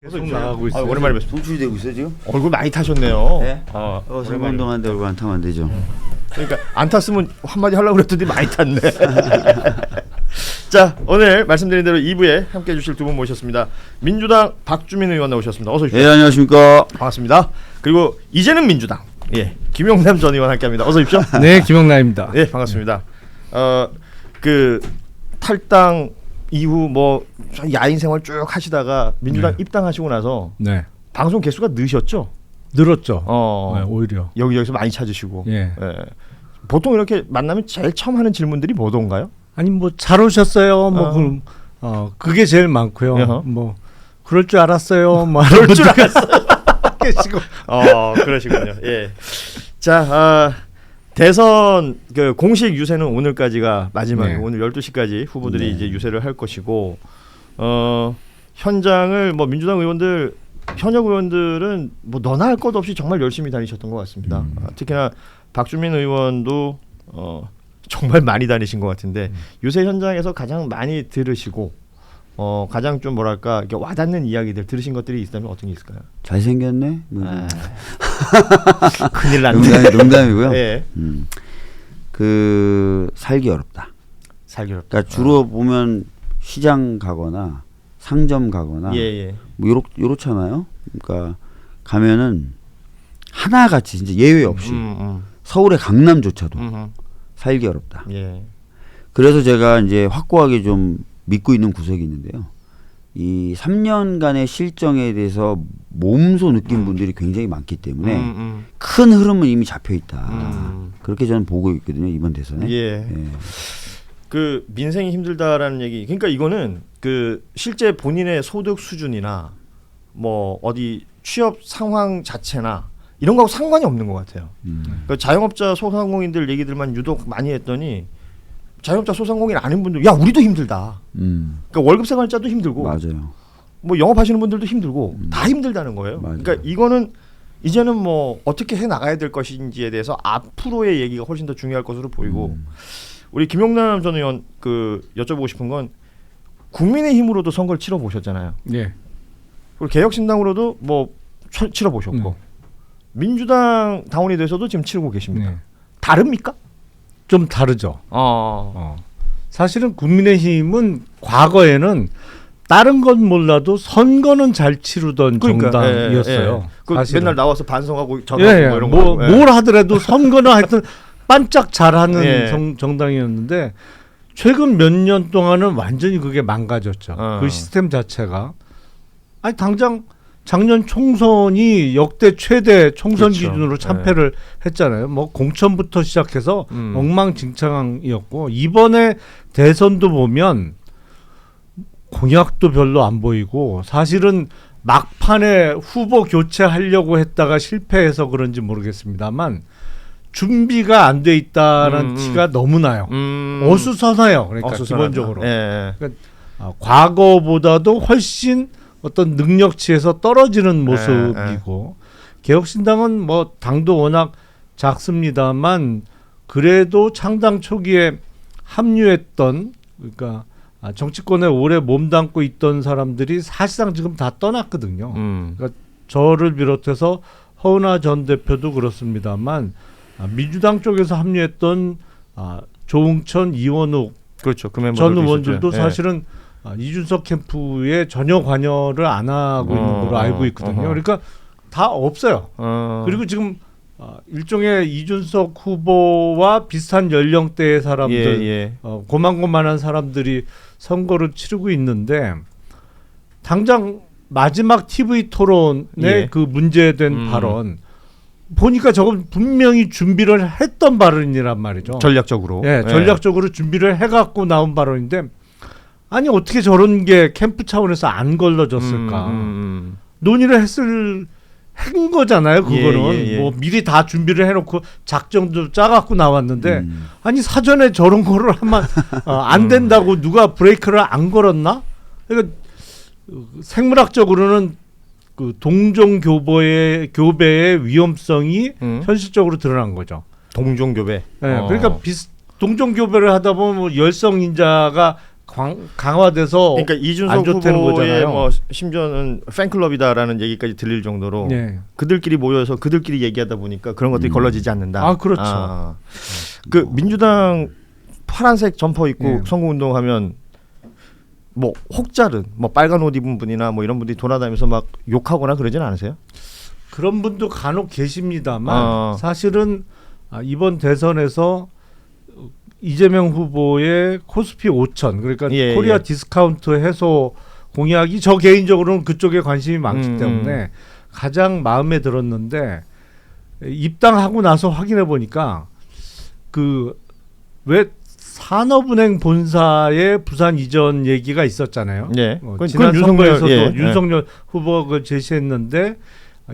계속 나가고 있어요. 오랜만에 뵙습니다. 송출이 되고 있어 지금? 얼굴 많이 타셨네요. 네? 오랜만에. 선거운동하는데 얼굴 안 타면 안 되죠. 그러니까 안 탔으면 한마디 하려고 그랬더니 많이 탔네. 자, 오늘 말씀드린 대로 2부에 함께해 주실 두 분 모셨습니다. 민주당 박주민 의원 나오셨습니다. 어서 오십시오. 예, 안녕하십니까. 반갑습니다. 그리고 이제는 민주당 김용남 전 의원 함께합니다. 어서 오십시오. 네, 김용남입니다. 네, 반갑습니다. 그 탈당 이후 뭐 야인 생활 쭉 하시다가 민주당 입당하시고 나서 네, 방송 개수가 느셨죠? 늘었죠. 네, 오히려 여기저기서 많이 찾으시고. 예. 보통 이렇게 만나면 제일 처음 하는 질문들이 뭐던가요? 아니 뭐 잘 오셨어요. 그게 제일 많고요. 어허. 뭐 그럴 줄 알았어요. 뭐 그럴 줄 알았어요. 계시고. 그러시군요. 예. 자, 대선 그 공식 유세는 오늘까지가 마지막이고 네. 오늘 12시까지 후보들이 네. 이제 유세를 할 것이고 현장을 뭐 민주당 의원들 현역 의원들은 뭐 너나 할 것 없이 정말 열심히 다니셨던 것 같습니다. 특히나 박주민 의원도 정말 많이 다니신 것 같은데 유세 현장에서 가장 많이 들으시고 가장 좀 뭐랄까 이렇게 와닿는 이야기들 들으신 것들이 있다면 어떤 게 있을까요? 잘생겼네. 큰일 났네. 농담이고요. 예. 그 살기 어렵다. 살기 어렵다. 그러니까 주로 보면 시장 가거나 상점 가거나 예. 뭐 요렇잖아요. 그러니까 가면은 하나같이 진짜 예외 없이 서울의 강남조차도 살기 어렵다. 예. 그래서 제가 이제 확고하게 좀 믿고 있는 구석이 있는데요. 이 3년간의 실정에 대해서 몸소 느낀 분들이 굉장히 많기 때문에 큰 흐름은 이미 잡혀 있다. 그렇게 저는 보고 있거든요. 이번 대선에. 예. 그 민생이 힘들다라는 얘기. 그러니까 이거는 그 실제 본인의 소득 수준이나 뭐 어디 취업 상황 자체나 이런 거하고 상관이 없는 것 같아요. 그 자영업자 소상공인들 얘기들만 유독 많이 했더니 자영업자 소상공인 아닌 분들 야 우리도 힘들다. 그러니까 월급 생활자도 힘들고 맞아요. 뭐 영업하시는 분들도 힘들고 다 힘들다는 거예요. 맞아요. 그러니까 이거는 이제는 뭐 어떻게 해 나가야 될 것인지에 대해서 앞으로의 얘기가 훨씬 더 중요할 것으로 보이고 우리 김용남 전 의원 그 여쭤보고 싶은 건 국민의힘으로도 선거를 치러 보셨잖아요. 예. 그리고 개혁신당으로도 뭐 치러 보셨고 민주당 당원이 돼서도 지금 치르고 계십니다. 네. 다릅니까? 좀 다르죠. 사실은 국민의힘은 과거에는 다른 건 몰라도 선거는 잘 치르던 정당이었어요. 그 맨날 나와서 반성하고 전하고 뭐 이런 뭐, 거. 뭘 하더라도 선거는 하여튼 반짝 잘하는 예. 정당이었는데 최근 몇 년 동안은 완전히 그게 망가졌죠. 그 시스템 자체가. 아니 당장 작년 총선이 역대 최대 총선 그렇죠. 기준으로 참패를 했잖아요. 뭐 공천부터 시작해서 엉망진창이었고 이번에 대선도 보면 공약도 별로 안 보이고 사실은 막판에 후보 교체하려고 했다가 실패해서 그런지 모르겠습니다만 준비가 안 돼 있다는 티가 너무 나요. 어수선해요. 그러니까 기본적으로. 그러니까, 과거보다도 훨씬 어떤 능력치에서 떨어지는 모습이고 개혁신당은 뭐 당도 워낙 작습니다만 그래도 창당 초기에 합류했던 그러니까 정치권에 오래 몸담고 있던 사람들이 사실상 지금 다 떠났거든요. 그러니까 저를 비롯해서 허은하 전 대표도 그렇습니다만 민주당 쪽에서 합류했던 조응천, 이원욱 그렇죠. 그 전 의원들도 사실은 이준석 캠프에 전혀 관여를 안 하고 있는 걸로 알고 있거든요. 그러니까 다 없어요. 그리고 지금 일종의 이준석 후보와 비슷한 연령대의 사람들, 고만고만한 사람들이 선거를 치르고 있는데 당장 마지막 TV 토론의 그 문제된 발언 보니까 저건 분명히 준비를 했던 발언이란 말이죠. 전략적으로. 전략적으로 준비를 해갖고 나온 발언인데 아니 어떻게 저런 게 캠프 차원에서 안 걸러졌을까? 논의를 한 거잖아요. 그거는 뭐 미리 다 준비를 해놓고 작정도 짜갖고 나왔는데 아니 사전에 저런 거를 하면 안 된다고 누가 브레이크를 안 걸었나? 그러니까 생물학적으로는 그 동종 교배의 위험성이 현실적으로 드러난 거죠. 동종 교배. 그러니까 동종 교배를 하다 보면 뭐 열성인자가 강화돼서 그러니까 안 이준석 좋다는 후보의 거잖아요. 뭐 심지어는 팬클럽이다라는 얘기까지 들릴 정도로 네. 그들끼리 모여서 그들끼리 얘기하다 보니까 그런 것들이 걸러지지 않는다. 아, 그렇죠. 그 민주당 파란색 점퍼 입고 네. 선거운동하면 뭐 혹자른 뭐 빨간 옷 입은 분이나 뭐 이런 분들이 돌아다니면서 막 욕하거나 그러진 않으세요? 그런 분도 간혹 계십니다만 사실은 이번 대선에서 이재명 후보의 코스피 5천 그러니까 코리아 디스카운트 해소 공약이 저 개인적으로는 그쪽에 관심이 많기 때문에 가장 마음에 들었는데 입당하고 나서 확인해 보니까 그 왜 산업은행 본사의 부산 이전 얘기가 있었잖아요. 네. 지난 선거에서도 예. 윤석열 후보가 그걸 제시했는데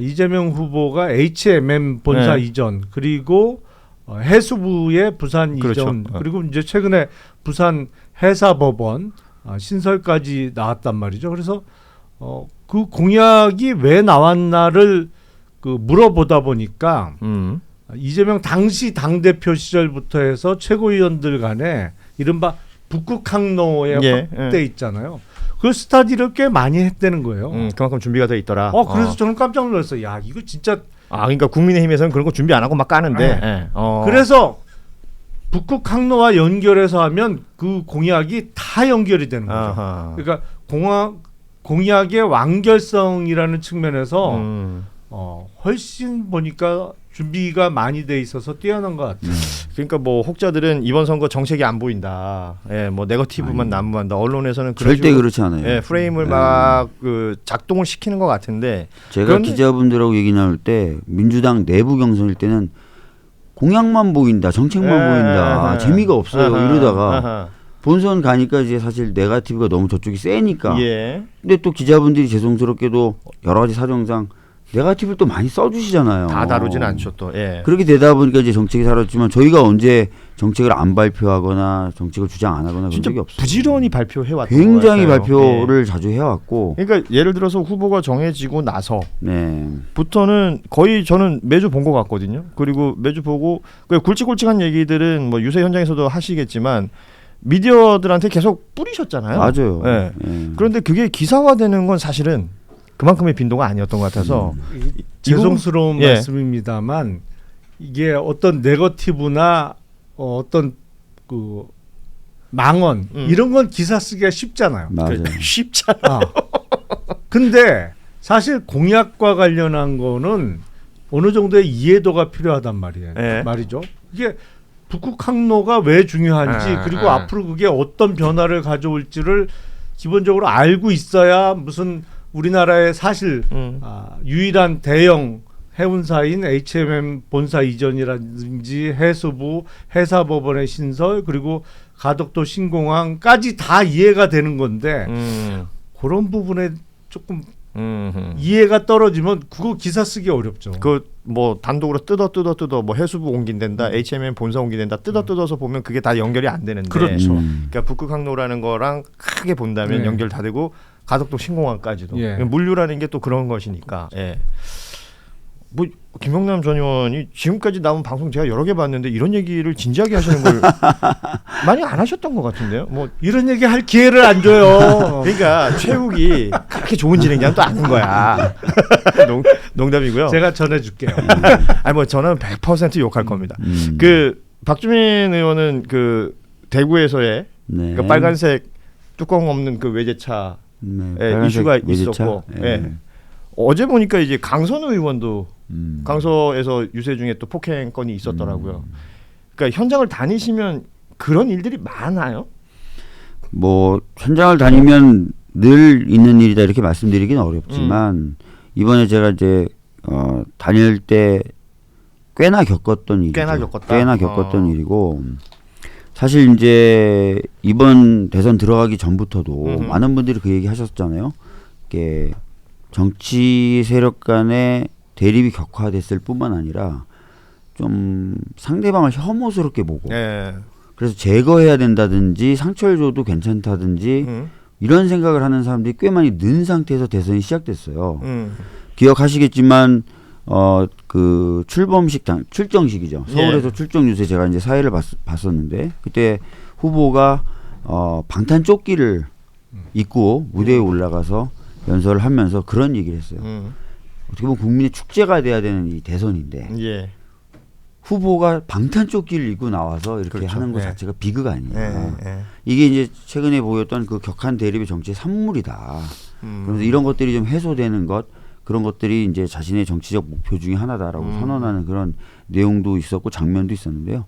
이재명 후보가 H&M 본사 네. 이전 그리고 해수부의 부산 그렇죠. 이전 그리고 이제 최근에 부산 해사법원 신설까지 나왔단 말이죠. 그래서 그 공약이 왜 나왔나를 그 물어보다 보니까 이재명 당시 당대표 시절부터 해서 최고위원들 간에 이른바 북극 항로의 확대 있잖아요. 그 스타디를 꽤 많이 했다는 거예요. 그만큼 준비가 돼 있더라. 그래서 저는 깜짝 놀랐어요. 야, 이거 진짜. 그러니까 국민의힘에서는 그런 거 준비 안 하고 막 까는데. 네. 그래서 북극 항로와 연결해서 하면 그 공약이 다 연결이 되는 거죠. 아하. 그러니까 공약의 완결성이라는 측면에서 훨씬 보니까 준비가 많이 돼 있어서 뛰어난 것 같아요. 그러니까 뭐 혹자들은 이번 선거 정책이 안 보인다. 예, 뭐 네거티브만 난무한다. 언론에서는 절대 그렇지 않아요. 예, 프레임을 막 그 작동을 시키는 것 같은데. 제가 기자분들하고 얘기 나눌 때 민주당 내부 경선일 때는 공약만 보인다, 정책만 보인다, 재미가 없어요 이러다가 본선 가니까 이제 사실 네거티브가 너무 저쪽이 세니까. 근데 또 기자분들이 죄송스럽게도 여러 가지 사정상 네거티브를 또 많이 써주시잖아요. 다 다루진 않죠 또. 그렇게 되다 보니까 이제 정책이 사라졌지만 저희가 언제 정책을 안 발표하거나 정책을 주장 안 하거나 그런 적이 없어요. 부지런히 발표해 왔던 굉장히 발표를 자주 해왔고. 그러니까 예를 들어서 후보가 정해지고 나서부터는 거의 저는 매주 본 것 같거든요. 그리고 매주 보고 굵직굵직한 얘기들은 뭐 유세 현장에서도 하시겠지만 미디어들한테 계속 뿌리셨잖아요. 맞아요. 그런데 그게 기사화되는 건 사실은 그만큼의 빈도가 아니었던 것 같아서 죄송스러운 말씀입니다만 이게 어떤 네거티브나 어떤 그 망언 이런 건 기사 쓰기가 쉽잖아요. 맞아요. 쉽잖아. 근데 사실 공약과 관련한 거는 어느 정도의 이해도가 필요하단 말이죠. 이게 북극 항로가 왜 중요한지 그리고 앞으로 그게 어떤 변화를 가져올지를 기본적으로 알고 있어야 무슨 우리나라의 사실 유일한 대형 해운사인 H&M 본사 이전이라든지 해수부, 해사법원의 신설 그리고 가덕도 신공항까지 다 이해가 되는 건데 그런 부분에 조금 이해가 떨어지면 그거 기사 쓰기 어렵죠. 그 뭐 단독으로 뜯어 뭐 해수부 옮긴댄다, H&M 본사 옮긴댄다 뜯어서 보면 그게 다 연결이 안 되는데. 그렇죠. 그러니까 북극 항로라는 거랑 크게 본다면 연결 다 되고 가덕도 신공항까지도 물류라는 게 또 그런 것이니까. 뭐 김영남 전 의원이 지금까지 나온 방송 제가 여러 개 봤는데 이런 얘기를 진지하게 하시는 걸 많이 안 하셨던 것 같은데요. 뭐 이런 얘기 할 기회를 안 줘요. 그러니까 최욱이 그렇게 좋은 진행자는 또 아는 거야. 농담이고요. 제가 전해줄게요. 아니 뭐 저는 100% 욕할 겁니다. 그 박주민 의원은 그 대구에서의 그 빨간색 뚜껑 없는 그 외제차 이슈가 있었고. 어제 보니까 이제 강선우 의원도 강서에서 유세 중에 또 폭행 건이 있었더라고요. 그러니까 현장을 다니시면 그런 일들이 많아요? 뭐 현장을 다니면 늘 있는 일이다 이렇게 말씀드리기는 어렵지만 이번에 제가 이제 다닐 때 꽤나 겪었던 일이죠. 꽤나 겪었던 일이고 사실 이제 이번 대선 들어가기 전부터도 많은 분들이 그 얘기 하셨잖아요. 이게 정치 세력 간의 대립이 격화됐을 뿐만 아니라 좀 상대방을 혐오스럽게 보고 그래서 제거해야 된다든지 상처를 줘도 괜찮다든지 이런 생각을 하는 사람들이 꽤 많이 는 상태에서 대선이 시작됐어요. 기억하시겠지만 그 출정식이죠. 서울에서 출정 유세 제가 이제 사회를 봤었는데 그때 후보가 방탄조끼를 입고 무대에 올라가서 연설을 하면서 그런 얘기를 했어요. 어떻게 보면 국민의 축제가 돼야 되는 이 대선인데 예. 후보가 방탄조끼를 입고 나와서 이렇게 그렇죠. 하는 것 예. 자체가 비극 아니냐. 예. 이게 이제 최근에 보였던 그 격한 대립의 정치의 산물이다. 그래서 이런 것들이 좀 해소되는 것, 그런 것들이 이제 자신의 정치적 목표 중에 하나다라고 선언하는 그런 내용도 있었고 장면도 있었는데요.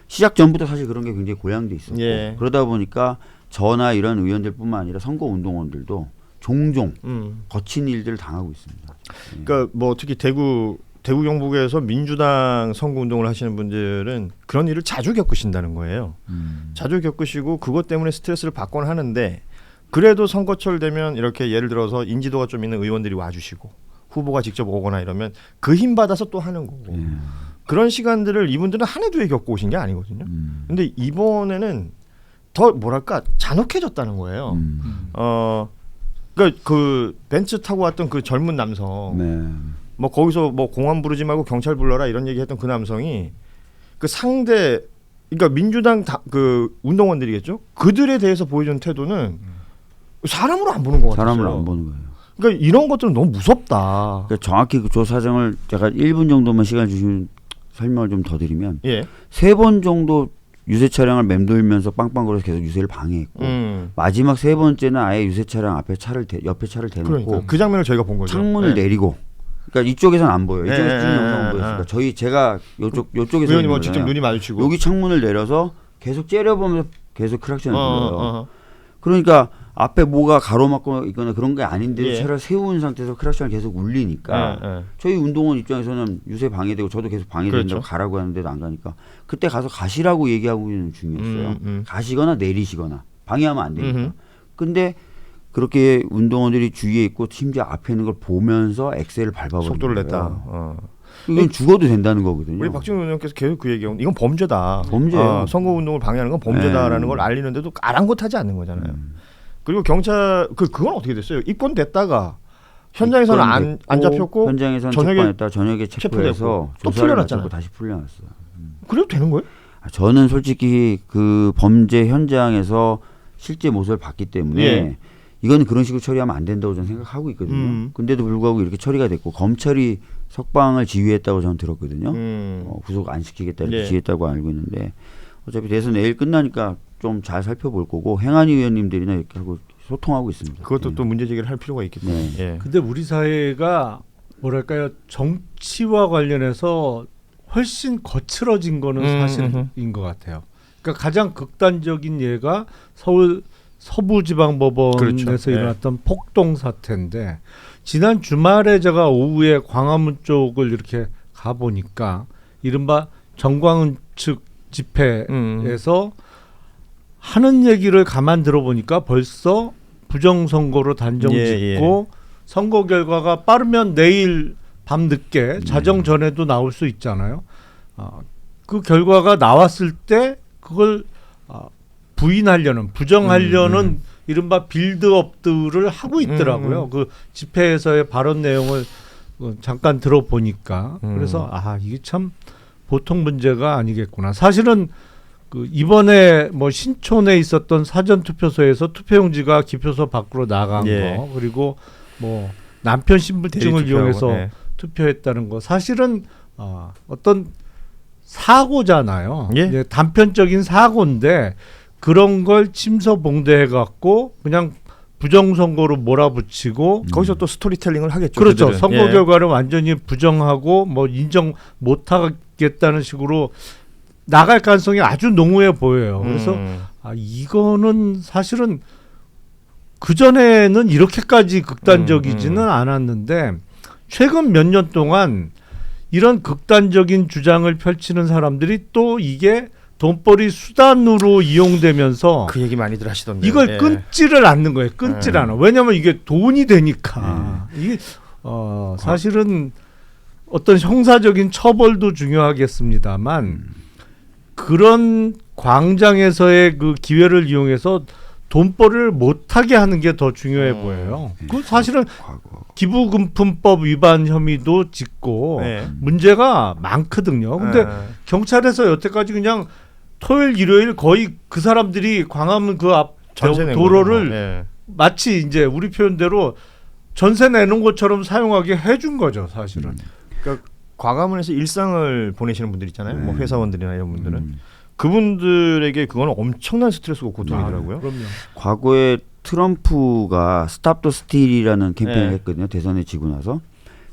시작 전부터 사실 그런 게 굉장히 고양돼 있었고 예. 그러다 보니까 저나 이런 의원들뿐만 아니라 선거 운동원들도 종종 거친 일들을 당하고 있습니다. 그러니까 뭐 특히 대구 경북에서 민주당 선거 운동을 하시는 분들은 그런 일을 자주 겪으신다는 거예요. 자주 겪으시고 그것 때문에 스트레스를 받곤 하는데 그래도 선거철 되면 이렇게 예를 들어서 인지도가 좀 있는 의원들이 와주시고 후보가 직접 오거나 이러면 그 힘 받아서 또 하는 거고 그런 시간들을 이분들은 한 해 두 해 겪고 오신 게 아니거든요. 근데 이번에는 더 뭐랄까 잔혹해졌다는 거예요. 그러니까 그 벤츠 타고 왔던 그 젊은 남성, 네. 뭐 거기서 뭐 공안 부르지 말고 경찰 불러라 이런 얘기했던 그 남성이 그 상대, 그러니까 민주당 그 운동원들이겠죠. 그들에 대해서 보여준 태도는 사람으로 안 보는 것 같아요. 사람을 안 보는 거예요. 그러니까 이런 것들은 너무 무섭다. 그러니까 정확히 그 조사정을 제가 1분 정도만 시간 주시면 설명을 좀 더 드리면 예. 3번 정도 유세 차량을 맴돌면서 빵빵거려서 계속 유세를 방해했고 마지막 3번째는 아예 유세 차량 앞에 옆에 차를 대놓고 그러니까 그 장면을 저희가 본 거죠. 창문을 예. 내리고 이러니까 이쪽에서는 안 보여요. 이쪽에서 예, 찍는 예, 영상은 예, 보였으니까 제가 요쪽에서 의원님 뭐 직접 눈이 마주치고 여기 창문을 내려서 계속 째려보면서 계속 크락션을 불러요. 어. 그러니까 앞에 뭐가 가로막고 있거나 그런 게 아닌데 예. 차를 세운 상태에서 크락션을 계속 울리니까 저희 운동원 입장에서는 유세 방해되고 저도 계속 방해된다고 그렇죠. 가라고 하는데도 안 가니까 그때 가서 가시라고 얘기하고 있는 중이었어요. 가시거나 내리시거나 방해하면 안 되니까. 근데 그렇게 운동원들이 주위에 있고 심지어 앞에 있는 걸 보면서 엑셀을 밟아버린 속도를 거예요. 냈다. 이건 죽어도 된다는 거거든요. 우리 박지원 의원님께서 계속 그 얘기하고 이건 범죄다. 범죄예요. 선거 운동을 방해하는 건 범죄다라는 네. 걸 알리는데도 아랑곳하지 않는 거잖아요. 그리고 경찰 그건 어떻게 됐어요? 입건됐다가 현장에서는 안 잡혔고 현장에서는 저녁에 체포했다. 저녁에 체포해서 또 조사를 풀려났잖아요. 마치고 다시 풀려났어요. 그래도 되는 거예요? 저는 솔직히 그 범죄 현장에서 실제 모습을 봤기 때문에 예. 이거는 그런 식으로 처리하면 안 된다고 저는 생각하고 있거든요. 근데도 불구하고 이렇게 처리가 됐고 검찰이 석방을 지휘했다고 저는 들었거든요. 구속 안 시키겠다 이렇게 예. 지휘했다고 알고 있는데 어차피 대선 내일 끝나니까 좀 잘 살펴볼 거고 행안위 의원님들이나 이렇게 하고 소통하고 있습니다. 그것도 예. 또 문제 제기를 할 필요가 있기 때문에. 네. 예. 근데 우리 사회가 뭐랄까요, 정치와 관련해서 훨씬 거칠어진 거는 사실인 것 같아요. 그러니까 가장 극단적인 예가 서울 서부지방법원에서 그렇죠. 일어났던 폭동 사태인데 지난 주말에 제가 오후에 광화문 쪽을 이렇게 가 보니까 이른바 정광훈 측 집회에서 하는 얘기를 가만 들어보니까 벌써 부정선거로 단정짓고 선거 결과가 빠르면 내일 밤 늦게 자정 전에도 나올 수 있잖아요. 그 결과가 나왔을 때 그걸 부인하려는 부정하려는 이른바 빌드업들을 하고 있더라고요. 그 집회에서의 발언 내용을 잠깐 들어보니까 그래서 이게 참 보통 문제가 아니겠구나. 사실은 그 이번에 뭐 신촌에 있었던 사전 투표소에서 투표용지가 기표소 밖으로 나간 예. 거 그리고 뭐 남편 신분증을 이용해서 예. 투표했다는 거 사실은 어떤 사고잖아요. 예. 이제 단편적인 사고인데 그런 걸 침서봉대해 갖고 그냥 부정선거로 몰아붙이고 거기서 또 스토리텔링을 하겠죠. 그렇죠. 그들은. 선거 예. 결과를 완전히 부정하고 뭐 인정 못하겠다는 식으로 나갈 가능성이 아주 농후해 보여요. 그래서 이거는 사실은 그 전에는 이렇게까지 극단적이지는 않았는데 최근 몇 년 동안 이런 극단적인 주장을 펼치는 사람들이 또 이게 돈벌이 수단으로 이용되면서 그 얘기 많이들 하시던데. 이걸 끊지를 않는 거예요. 끊지를 않아. 왜냐하면 이게 돈이 되니까. 이게 사실은 어떤 형사적인 처벌도 중요하겠습니다만 그런 광장에서의 그 기회를 이용해서 돈벌이를 못하게 하는 게 더 중요해 보여요. 그 사실은 기부금품법 위반 혐의도 짓고 네. 문제가 많거든요. 근데 경찰에서 여태까지 그냥 토요일 일요일 거의 그 사람들이 광화문 그 앞 전세 낸 도로를 거죠. 예. 마치 이제 우리 표현대로 전세 내는 것처럼 사용하게 해준 거죠, 사실은. 그러니까 광화문에서 일상을 보내시는 분들 있잖아요. 뭐 회사원들이나 이런 분들은 그분들에게 그거는 엄청난 스트레스고 고통이더라고요. 그럼요. 과거에 트럼프가 스탑 더 스틸이라는 캠페인을 네. 했거든요. 대선에 지고 나서.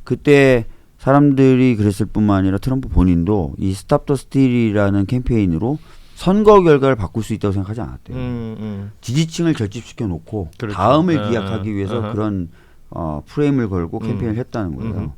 그때 사람들이 그랬을 뿐만 아니라 트럼프 본인도 이 스탑 더 스틸이라는 캠페인으로 선거 결과를 바꿀 수 있다고 생각하지 않았대요. 지지층을 결집시켜 놓고 그렇죠. 다음을 기약하기 위해서 아하. 그런 프레임을 걸고 캠페인을 했다는 거예요.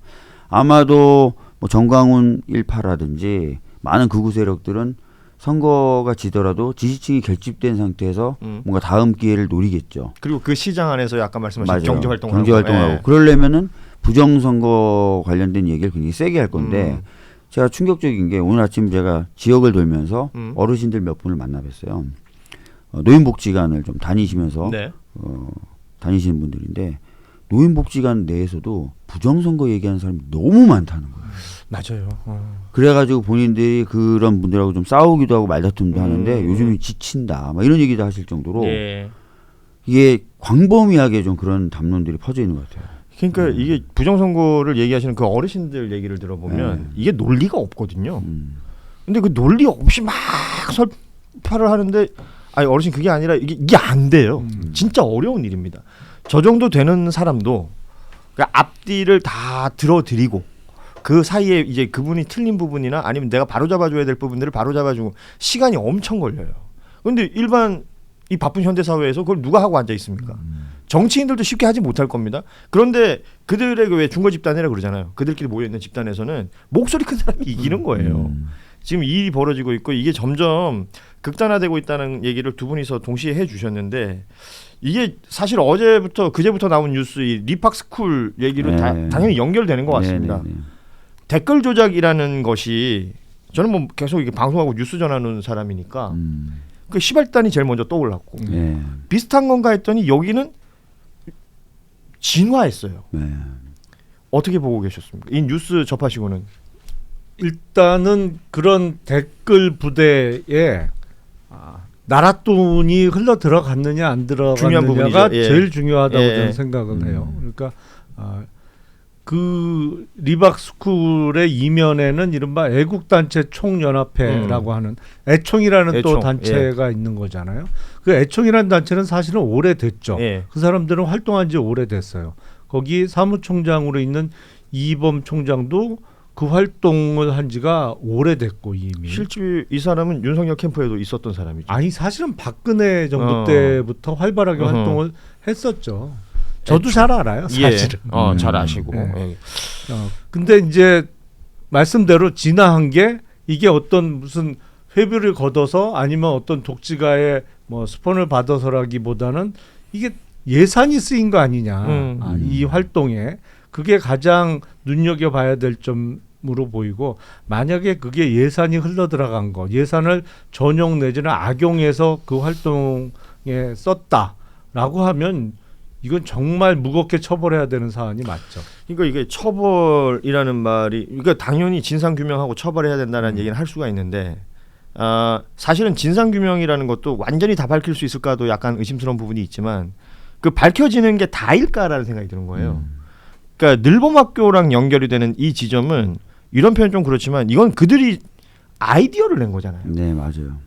아마도 뭐 정광훈 일파라든지 많은 극우 세력들은 선거가 지더라도 지지층이 결집된 상태에서 뭔가 다음 기회를 노리겠죠. 그리고 그 시장 안에서 아까 말씀하신 맞아요. 경제 활동을 경제 활동을 하고. 그러려면은 부정선거 관련된 얘기를 굉장히 세게 할 건데 제가 충격적인 게 오늘 아침 제가 지역을 돌면서 어르신들 몇 분을 만나 뵀어요. 노인복지관을 좀 다니시면서 네. 다니시는 분들인데 노인복지관 내에서도 부정선거 얘기하는 사람이 너무 많다는 거예요. 맞아요. 그래가지고 본인들이 그런 분들하고 좀 싸우기도 하고 말다툼도 하는데 요즘은 지친다 막 이런 얘기도 하실 정도로 예. 이게 광범위하게 좀 그런 담론들이 퍼져 있는 것 같아요. 그러니까 이게 부정선거를 얘기하시는 그 어르신들 얘기를 들어보면 이게 논리가 없거든요. 근데 그 논리 없이 막 설파를 하는데 아니 어르신 그게 아니라 이게 안 돼요. 진짜 어려운 일입니다. 저 정도 되는 사람도 그러니까 앞뒤를 다 들어드리고 그 사이에 이제 그분이 틀린 부분이나 아니면 내가 바로 잡아줘야 될 부분들을 바로 잡아주고 시간이 엄청 걸려요. 그런데 일반 이 바쁜 현대 사회에서 그걸 누가 하고 앉아 있습니까? 정치인들도 쉽게 하지 못할 겁니다. 그런데 그들의 왜 중거 집단이라 그러잖아요. 그들끼리 모여 있는 집단에서는 목소리 큰 사람이 이기는 거예요. 지금 이 일이 벌어지고 있고 이게 점점 극단화되고 있다는 얘기를 두 분이서 동시에 해주셨는데 이게 사실 어제부터 그제부터 나온 뉴스 이 리팍스쿨 얘기로 네. 당연히 연결되는 것 같습니다. 네, 네, 네. 댓글 조작이라는 것이 저는 뭐 계속 이게 방송하고 뉴스 전하는 사람이니까 그 시발단이 제일 먼저 떠올랐고 네. 비슷한 건가 했더니 여기는 진화했어요. 네. 어떻게 보고 계셨습니까? 이 뉴스 접하시고는 일단은 그런 댓글 부대에 나랏돈이 흘러 들어갔느냐 안 중요한 들어갔느냐가 부분이죠. 예. 제일 중요하다고 예. 저는 생각을 해요. 그러니까 그 리박스쿨의 이면에는 이른바 애국단체 총연합회라고 하는 애총이라는 또 애총, 단체가 있는 거잖아요. 그 애총이라는 단체는 사실은 오래됐죠. 예. 그 사람들은 활동한 지 오래됐어요. 거기 사무총장으로 있는 이범 총장도 그 활동을 한 지가 오래됐고 이미. 실제 이 사람은 윤석열 캠프에도 있었던 사람이죠. 아니 사실은 박근혜 정부 때부터 활발하게 활동을 했었죠. 저도 잘 알아요, 사실은. 예. 잘 아시고. 네. 예. 근데 이제 말씀대로 진화한 게 이게 어떤 무슨 회비를 걷어서 아니면 어떤 독지가의 뭐 스폰을 받아서라기보다는 이게 예산이 쓰인 거 아니냐. 이 활동에 그게 가장 눈여겨봐야 될 점으로 보이고 만약에 그게 예산이 흘러 들어간 거, 예산을 전용 내지는 악용해서 그 활동에 썼다라고 하면 이건 정말 무겁게 처벌해야 되는 사안이 맞죠. 그러니까 이게 처벌이라는 말이 그러니까 당연히 진상 규명하고 처벌해야 된다는 얘기는 할 수가 있는데 사실은 진상 규명이라는 것도 완전히 다 밝힐 수 있을까도 약간 의심스러운 부분이 있지만 그 밝혀지는 게 다일까라는 생각이 드는 거예요. 그러니까 늘봄학교랑 연결이 되는 이 지점은 이런 표현 좀 그렇지만 이건 그들이 아이디어를 낸 거잖아요. 네, 맞아요.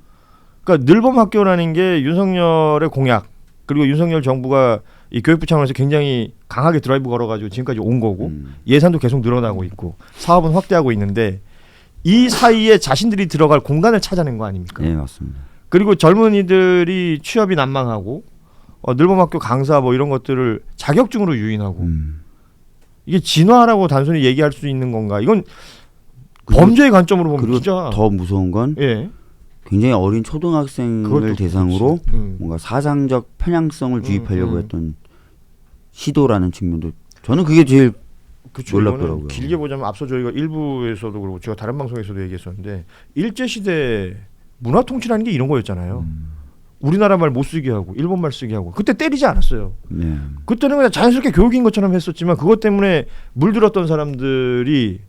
그러니까 늘봄학교라는 게 윤석열의 공약 그리고 윤석열 정부가 이 교육부 차원에서 굉장히 강하게 드라이브 걸어가지고 지금까지 온 거고 예산도 계속 늘어나고 있고 사업은 확대하고 있는데 이 사이에 자신들이 들어갈 공간을 찾아낸 거 아닙니까? 네, 맞습니다. 그리고 젊은이들이 취업이 난망하고 늘봄학교 강사 뭐 이런 것들을 자격증으로 유인하고 이게 진화라고 단순히 얘기할 수 있는 건가? 이건 범죄의 관점으로 보면 그리고 진짜 더 무서운 건 예. 굉장히 어린 초등학생을 그것도 대상으로 그렇지. 뭔가 사상적 편향성을 주입하려고 했던 시도라는 측면도 저는 그게 제일 그쵸, 놀랍더라고요. 이거는 길게 보자면 앞서 저희가 일부에서도 그렇고 제가 다른 방송에서도 얘기했었는데 일제시대 문화통치라는 게 이런 거였잖아요. 우리나라 말 못 쓰게 하고 일본 말 쓰게 하고 그때 때리지 않았어요. 네. 그때는 그냥 자연스럽게 교육인 것처럼 했었지만 그것 때문에 물들었던 사람들이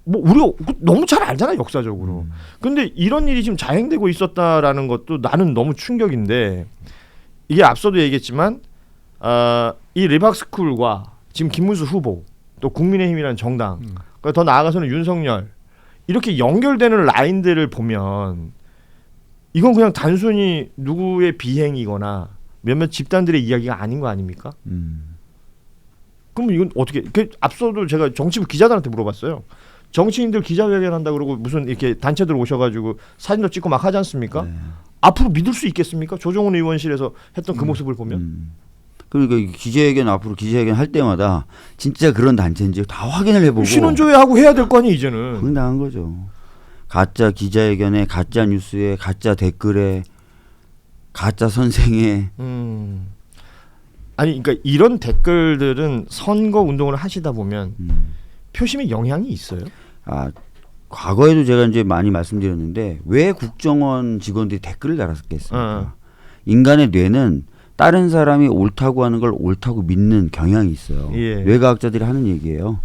뭐 우리가 너무 잘 알잖아 역사적으로. 근데 이런 일이 지금 자행되고 있었다라는 것도 나는 너무 충격인데 이게 앞서도 얘기했지만 이 리박스쿨과 지금 김문수 후보 또 국민의힘이라는 정당 그러니까 더 나아가서는 윤석열 이렇게 연결되는 라인들을 보면 이건 그냥 단순히 누구의 비행이거나 몇몇 집단들의 이야기가 아닌 거 아닙니까? 그럼 이건 어떻게? 앞서도 제가 정치부 기자들한테 물어봤어요. 정치인들 기자회견 한다 그러고 무슨 이렇게 단체들 오셔가지고 사진도 찍고 막 하지 않습니까? 네. 앞으로 믿을 수 있겠습니까? 조정훈 의원실에서 했던 그 모습을 보면. 그러니까 기자회견 앞으로 기자회견 할 때마다 진짜 그런 단체인지 다 확인을 해보고 신원조회하고 해야 될 거 아니에요 이제는. 황당한 거죠. 가짜 기자회견에 가짜 뉴스에 가짜 댓글에 가짜 선생에 아니 그러니까 이런 댓글들은 선거 운동을 하시다 보면 표심에 영향이 있어요? 과거에도 제가 이제 많이 말씀드렸는데 왜 국정원 직원들이 댓글을 달았겠습니까? 인간의 뇌는 다른 사람이 옳다고 하는 걸 옳다고 믿는 경향이 있어요. 예. 뇌과학자들이 하는 얘기예요.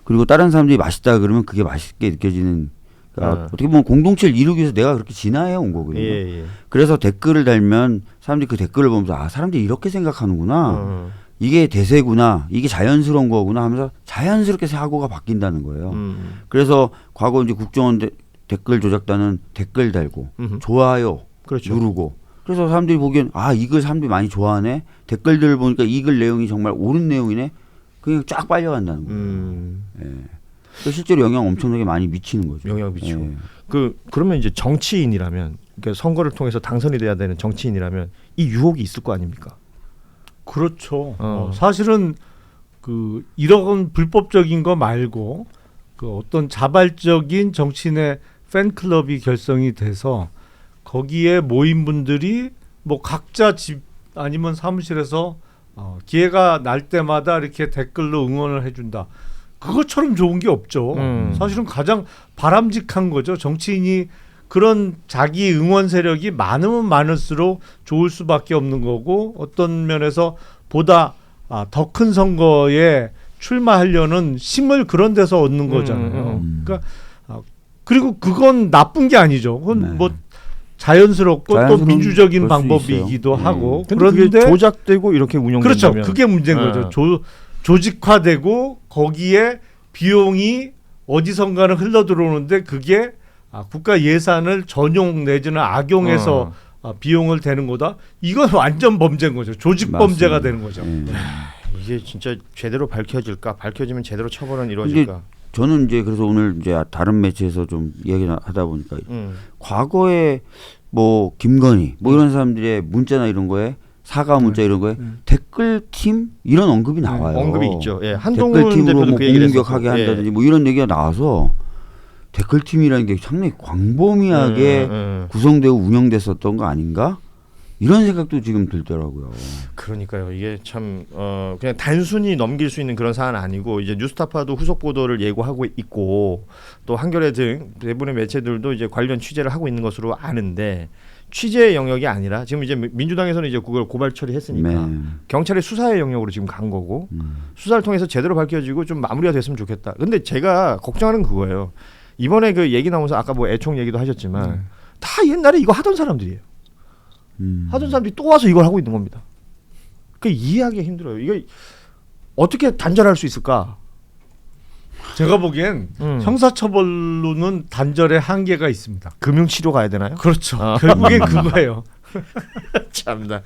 그리고 다른 사람들이 맛있다 그러면 그게 맛있게 느껴지는 그러니까 어떻게 보면 공동체를 이루기 위해서 내가 그렇게 진화해 온 거거든요. 예. 그래서 댓글을 달면 사람들이 그 댓글을 보면서 사람들이 이렇게 생각하는구나. 이게 대세구나. 이게 자연스러운 거구나 하면서 자연스럽게 사고가 바뀐다는 거예요. 그래서 과거 이제 국정원 댓글 조작단은 댓글 달고 좋아요 그렇죠. 누르고 그래서 사람들이 보기엔 이걸 사람들이 많이 좋아하네. 댓글들을 보니까 이 글 내용이 정말 옳은 내용이네. 그냥 쫙 빨려간다는 거예요. 예. 실제로 영향 엄청나게 많이 미치는 거죠. 영향 미치고. 예. 그러면 이제 정치인이라면 그러니까 선거를 통해서 당선이 돼야 되는 정치인이라면 이 유혹이 있을 거 아닙니까? 그렇죠. 사실은 이런 불법적인 거 말고 어떤 자발적인 정치인의 팬클럽이 결성이 돼서 거기에 모인 분들이 뭐 각자 집 아니면 사무실에서 기회가 날 때마다 이렇게 댓글로 응원을 해준다. 그것처럼 좋은 게 없죠. 사실은 가장 바람직한 거죠. 정치인이 그런 자기 응원 세력이 많으면 많을수록 좋을 수밖에 없는 거고 어떤 면에서 보다 더 큰 선거에 출마하려는 힘을 그런 데서 얻는 거잖아요. 그러니까 그리고 그건 나쁜 게 아니죠. 그건 뭐 자연스럽고 또 민주적인 방법이기도 하고 그런데 그게 조작되고 이렇게 운영된다면 그렇죠. 그게 문제인 거죠. 조직화되고 거기에 비용이 어디선가는 흘러 들어오는데 그게 국가 예산을 전용 내지는 악용해서 비용을 대는 거다. 이건 완전 범죄인 거죠. 조직 범죄가 되는 거죠. 이게 진짜 제대로 밝혀질까? 밝혀지면 제대로 처벌은 이루어질까? 저는 이제 그래서 오늘 이제 다른 매체에서 좀 이야기하다 보니까 과거에 뭐 김건희 뭐 이런 사람들의 문자나 이런 거에 사과 문자 이런 거에 댓글팀 이런 언급이 나와요. 언급이 있죠. 예, 한동훈 댓글팀으로 대표도 뭐 그 얘기를 공격하게 했었고. 한다든지 뭐 이런 얘기가 나와서 댓글팀이라는 게 상당히 광범위하게 구성되고 운영됐었던 거 아닌가? 이런 생각도 지금 들더라고요. 그러니까요. 이게 참 그냥 단순히 넘길 수 있는 그런 사안은 아니고 이제 뉴스타파도 후속 보도를 예고하고 있고 또 한겨레 등 대부분의 매체들도 이제 관련 취재를 하고 있는 것으로 아는데 취재의 영역이 아니라 지금 이제 민주당에서는 이제 그걸 고발 처리했으니까 경찰의 수사의 영역으로 지금 간 거고 수사를 통해서 제대로 밝혀지고 좀 마무리가 됐으면 좋겠다. 근데 제가 걱정하는 그거예요. 이번에 그 얘기 나오면서 아까 뭐 애총 얘기도 하셨지만 다 옛날에 이거 하던 사람들이에요. 하던 사람들이 또 와서 이걸 하고 있는 겁니다. 그 이해하기가 힘들어요. 이거 어떻게 단절할 수 있을까? 제가 보기엔 형사처벌로는 단절의 한계가 있습니다. 금융치료 가야 되나요? 그렇죠. 결국엔 그거예요. 참나.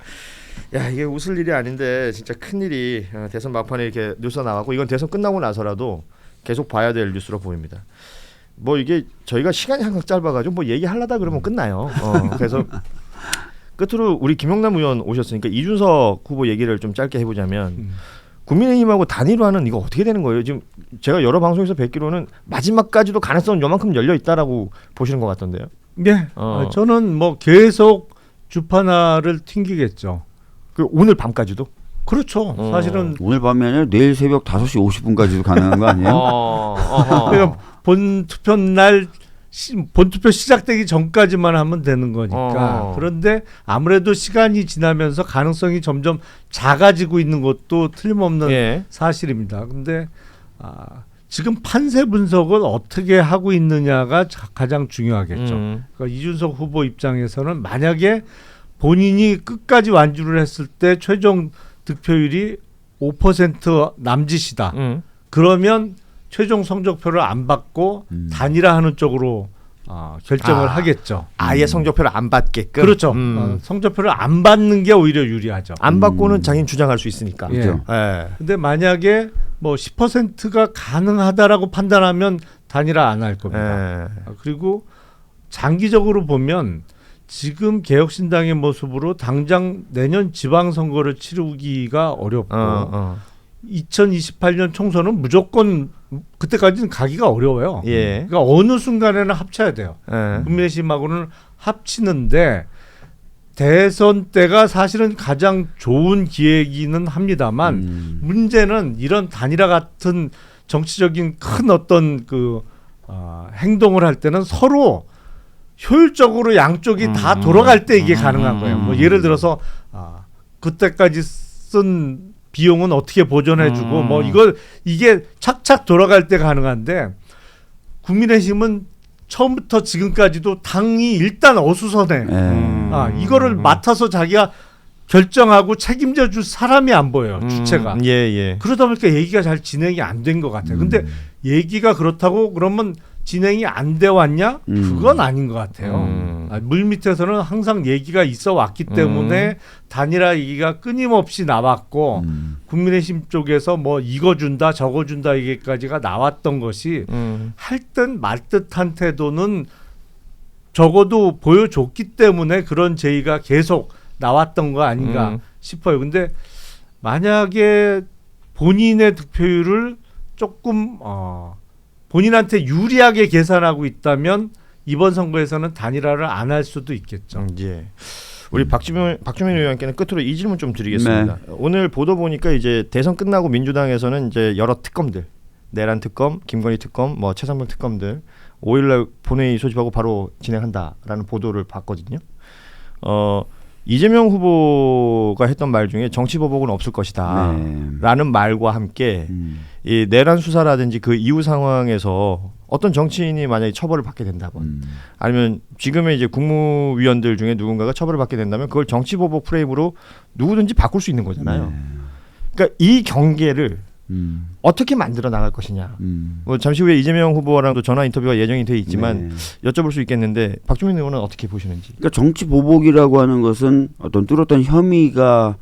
야 이게 웃을 일이 아닌데 진짜 큰 일이 대선 막판에 이렇게 뉴스가 나왔고 이건 대선 끝나고 나서라도 계속 봐야 될 뉴스로 보입니다. 뭐 이게 저희가 시간이 항상 짧아가지고 뭐 얘기하려다 그러면 끝나요. 그래서 끝으로 우리 김영남 의원 오셨으니까 이준석 후보 얘기를 좀 짧게 해보자면 국민의힘하고 단일화는 이거 어떻게 되는 거예요? 지금 제가 여러 방송에서 뵙기로는 마지막까지도 가능성은 요만큼 열려 있다라고 보시는 것 같던데요. 네, 저는 뭐 계속 주판화를 튕기겠죠. 그 오늘 밤까지도? 그렇죠. 사실은 오늘 밤이 아니라 내일 새벽 5시 50분까지도 가능한 거 아니에요? 그러니까 본투표 시작되기 전까지만 하면 되는 거니까. 그런데 아무래도 시간이 지나면서 가능성이 점점 작아지고 있는 것도 틀림없는 사실입니다. 근데 지금 판세 분석을 어떻게 하고 있느냐가 가장 중요하겠죠. 그러니까 이준석 후보 입장에서는 만약에 본인이 끝까지 완주를 했을 때 최종 득표율이 5% 남짓이다. 그러면 최종 성적표를 안 받고 단일화하는 쪽으로 결정을 하겠죠. 아예 성적표를 안 받게끔. 그렇죠. 성적표를 안 받는 게 오히려 유리하죠. 안 받고는 자기는 주장할 수 있으니까. 예. 그렇죠. 예. 근데 만약에 뭐 10%가 가능하다라고 판단하면 단일화 안 할 겁니다. 예. 그리고 장기적으로 보면 지금 개혁신당의 모습으로 당장 내년 지방선거를 치르기가 어렵고 2028년 총선은 무조건 그때까지는 가기가 어려워요. 예. 그러니까 어느 순간에는 합쳐야 돼요. 예. 국민의힘하고는 합치는데 대선 때가 사실은 가장 좋은 기회이기는 합니다만 문제는 이런 단일화 같은 정치적인 큰 어떤 행동을 할 때는 서로 효율적으로 양쪽이 다 돌아갈 때 이게 가능한 거예요. 뭐 예를 들어서 그때까지 쓴 비용은 어떻게 보존해주고 뭐 이게 착착 돌아갈 때 가능한데 국민의힘은 처음부터 지금까지도 당이 일단 어수선해. 이거를 맡아서 자기가 결정하고 책임져 줄 사람이 안 보여요. 주체가. 예, 예. 그러다 보니까 얘기가 잘 진행이 안 된 것 같아요. 근데 얘기가 그렇다고 그러면 진행이 안 돼 왔냐? 그건 아닌 것 같아요. 물 밑에서는 항상 얘기가 있어 왔기 때문에 단일화 얘기가 끊임없이 나왔고 국민의힘 쪽에서 뭐 이거 준다 저거 준다 얘기까지가 나왔던 것이 할 듯 말 듯한 태도는 적어도 보여줬기 때문에 그런 제의가 계속 나왔던 거 아닌가 싶어요. 근데 만약에 본인의 득표율을 조금 본인한테 유리하게 계산하고 있다면 이번 선거에서는 단일화를 안 할 수도 있겠죠. 예. 우리 박주민 의원께는 끝으로 이 질문 좀 드리겠습니다. 네. 오늘 보도 보니까 이제 대선 끝나고 민주당에서는 이제 여러 특검들, 내란 특검, 김건희 특검, 뭐 최상병 특검들 5일날 본회의 소집하고 바로 진행한다라는 보도를 봤거든요. 이재명 후보가 했던 말 중에 정치 보복은 없을 것이다 라는 말과 함께 이 내란 수사라든지 그 이후 상황에서 어떤 정치인이 만약에 처벌을 받게 된다면 아니면 지금의 이제 국무위원들 중에 누군가가 처벌을 받게 된다면 그걸 정치 보복 프레임으로 누구든지 바꿀 수 있는 거잖아요. 그러니까 이 경계를 어떻게 만들어 나갈 것이냐. 뭐 잠시 후에 이재명 후보랑도 전화 인터뷰가 예정이 돼 있지만 여쭤볼 수 있겠는데 박주민 의원은 어떻게 보시는지. 그러니까 정치 보복이라고 하는 것은 어떤 뚜렷한 혐의가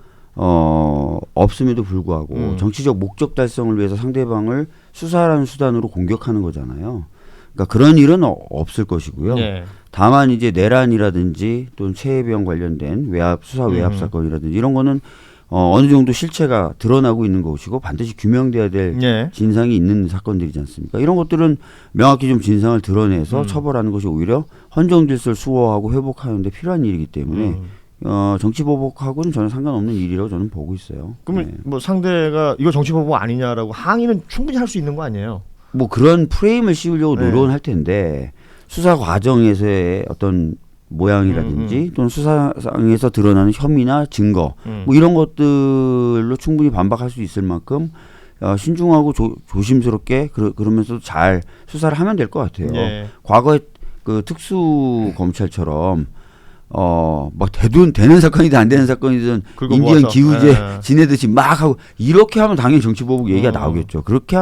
없음에도 불구하고 정치적 목적 달성을 위해서 상대방을 수사라는 수단으로 공격하는 거잖아요. 그러니까 그런 일은 없을 것이고요. 네. 다만 이제 내란이라든지 또는 최혜병 관련된 수사 외압 사건이라든지 이런 거는 어느 정도 실체가 드러나고 있는 것이고 반드시 규명돼야 될 진상이 있는 사건들이지 않습니까? 이런 것들은 명확히 좀 진상을 드러내서 처벌하는 것이 오히려 헌정 질서를 수호하고 회복하는 데 필요한 일이기 때문에 정치 보복하고는 전혀 상관없는 일이라고 저는 보고 있어요. 그러면 뭐 상대가 이거 정치 보복 아니냐라고 항의는 충분히 할 수 있는 거 아니에요? 뭐 그런 프레임을 씌우려고 노력은 할 텐데 수사 과정에서의 어떤 모양이라든지 또는 수사상에서 드러나는 혐의나 증거 뭐 이런 것들로 충분히 반박할 수 있을 만큼 신중하고 조심스럽게 그러면서도 잘 수사를 하면 될 것 같아요. 과거에 그 특수 검찰처럼 막 되는 사건이든 안 되는 사건이든 인디언 기우제 지내듯이 막 하고 이렇게 하면 당연히 정치보복 얘기가 나오겠죠. 그렇게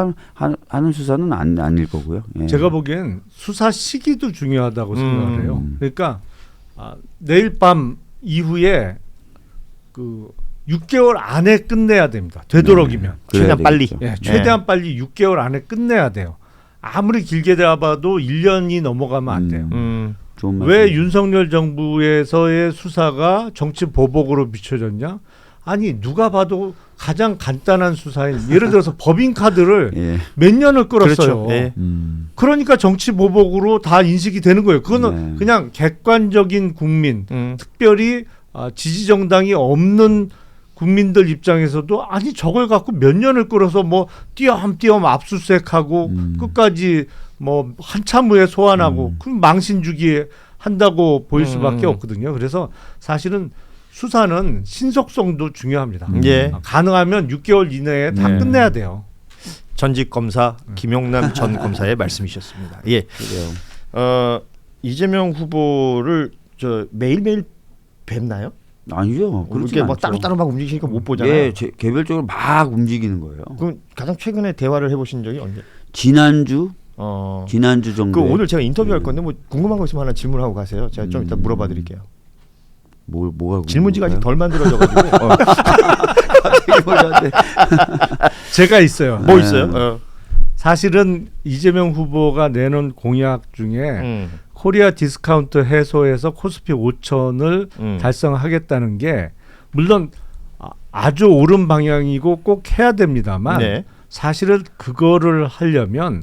하는 수사는 아닐 거고요. 예. 제가 보기엔 수사 시기도 중요하다고 생각을 해요. 그러니까 내일 밤 이후에 그 6개월 안에 끝내야 됩니다. 되도록이면 최대한 빨리. 최대한 빨리 6개월 안에 끝내야 돼요. 아무리 길게 잡아도 1년이 넘어가면 안 돼요. 왜 윤석열 정부에서의 수사가 정치 보복으로 비춰졌냐? 아니 누가 봐도 가장 간단한 수사인 예를 들어서 법인카드를 몇 년을 끌었어요. 그렇죠. 그러니까 정치 보복으로 다 인식이 되는 거예요. 그거는 그냥 객관적인 국민, 특별히 지지 정당이 없는 국민들 입장에서도 아니 저걸 갖고 몇 년을 끌어서 뭐 띄엄띄엄 압수수색하고 끝까지 뭐 한참 후에 소환하고 그럼 망신 주기 한다고 보일 수밖에 없거든요. 그래서 사실은 수사는 신속성도 중요합니다. 가능하면 6개월 이내에 다 끝내야 돼요. 전직 검사 김용남 전 검사의 말씀이셨습니다. 예. 그래요. 이재명 후보를 저 매일매일 뵙나요? 아니죠. 그렇게 그렇게 막 따로따로 막 움직이니까 못 보잖아요. 예, 개별적으로 막 움직이는 거예요. 그럼 가장 최근에 대화를 해보신 적이 언제? 지난주 정도. 그 오늘 제가 인터뷰할 건데 뭐 궁금한 거 있으면 하나 질문하고 가세요. 제가 좀 이따 물어봐 드릴게요. 뭐가 질문지가 아직 궁금한가요? 덜 만들어져가지고. 제가 있어요. 뭐 네. 있어요? 사실은 이재명 후보가 내놓은 공약 중에 코리아 디스카운트 해소해서 코스피 5천을 달성하겠다는 게 물론 아주 옳은 방향이고 꼭 해야 됩니다만 네. 사실은 그거를 하려면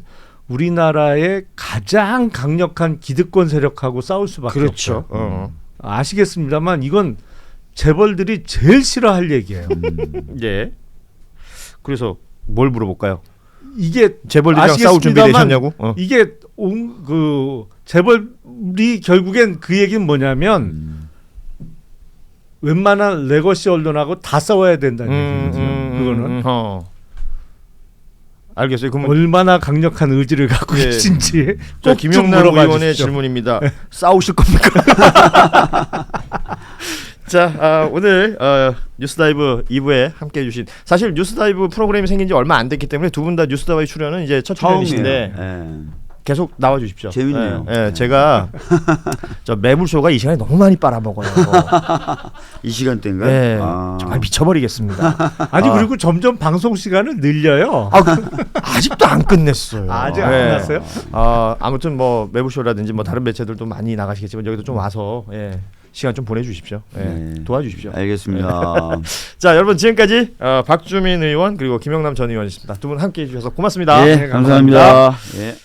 우리나라의 가장 강력한 기득권 세력하고 싸울 수밖에 그렇죠. 없어요. 아시겠습니다만 이건 재벌들이 제일 싫어할 얘기예요. 예. 그래서 뭘 물어볼까요? 이게 재벌들이랑 싸울 준비 되셨냐고? 이게 그 재벌이 결국엔 그 얘기는 뭐냐면 웬만한 레거시 언론하고 다 싸워야 된다는 얘기죠. 그거는 알겠어요. 그러면 얼마나 강력한 의지를 갖고 예. 계신지 자, 꼭 좀 김용남 물어봐 의원의 주십시오. 질문입니다. 싸우실 겁니까? 자, 오늘 뉴스다이브 2부에 함께해 주신 사실 뉴스다이브 프로그램이 생긴 지 얼마 안 됐기 때문에 두 분 다 뉴스다이브 출연은 이제 첫 출연이신데 계속 나와 주십시오. 재밌네요. 예, 제가 저 매불쇼가 이 시간에 너무 많이 빨아먹어요. 이 시간대인가요? 예, 정말 미쳐버리겠습니다. 아니 그리고 점점 방송 시간을 늘려요. 아직도 안 끝냈어요. 아직 안 예. 끝났어요? 아무튼 뭐 매불쇼라든지 뭐 다른 매체들도 많이 나가시겠지만 여기도 좀 와서 시간 좀 보내주십시오. 도와주십시오. 알겠습니다. 자, 여러분 지금까지 박주민 의원 그리고 김영남 전 의원이었습니다. 두 분 함께해 주셔서 고맙습니다. 예, 감사합니다. 예.